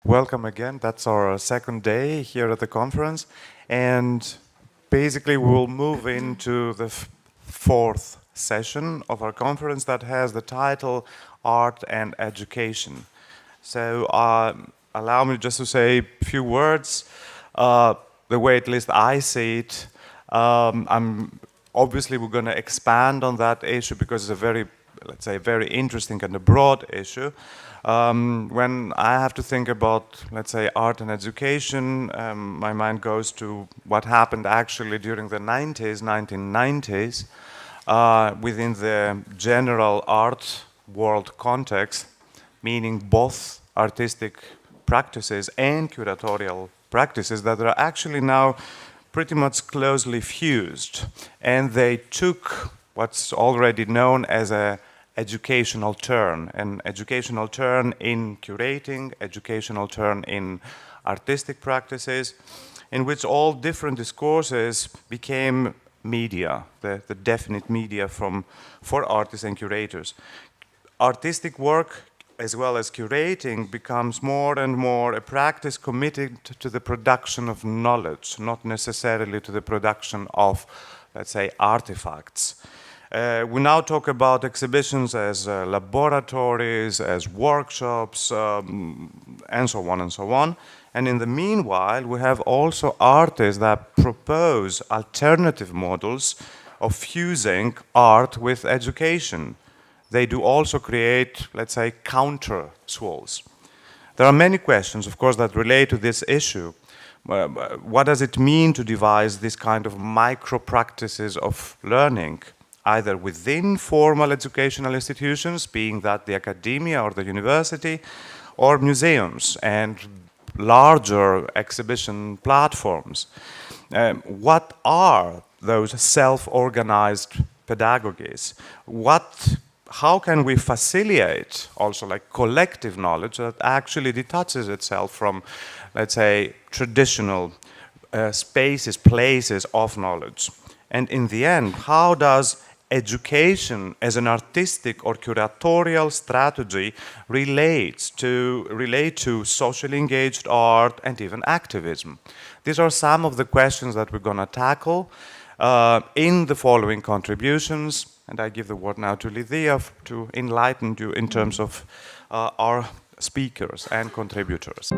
Welcome again. That's our second day here at the conference. And basically, we'll move into the fourth session of our conference that has the title Art and Education. So allow me just to say a few words. The way at least I see it, obviously we're going to expand on that issue because it's a very, let's say, very interesting and a broad issue. When I have to think about, let's say, art and education, my mind goes to what happened actually during the 1990s, within the general art world context, meaning both artistic practices and curatorial practices that are actually now pretty much closely fused. And they took what's already known as a educational turn, an educational turn in curating, educational turn in artistic practices, in which all different discourses became media, the definite media for artists and curators. Artistic work, as well as curating, becomes more and more a practice committed to the production of knowledge, not necessarily to the production of, let's say, artifacts. We now talk about exhibitions as laboratories, as workshops, and so on and so on. And in the meanwhile, we have also artists that propose alternative models of fusing art with education. They do also create, let's say, counter schools. There are many questions, of course, that relate to this issue. What does it mean to devise this kind of micro-practices of learning, either within formal educational institutions, being that the academia or the university, or museums and larger exhibition platforms? What are those self-organized pedagogies? How can we facilitate also like collective knowledge that actually detaches itself from, let's say, traditional spaces, places of knowledge? And in the end, how does education as an artistic or curatorial strategy relate to socially engaged art and even activism? These are some of the questions that we're going to tackle in the following contributions. And I give the word now to Lydia to enlighten you in terms of our speakers and contributors.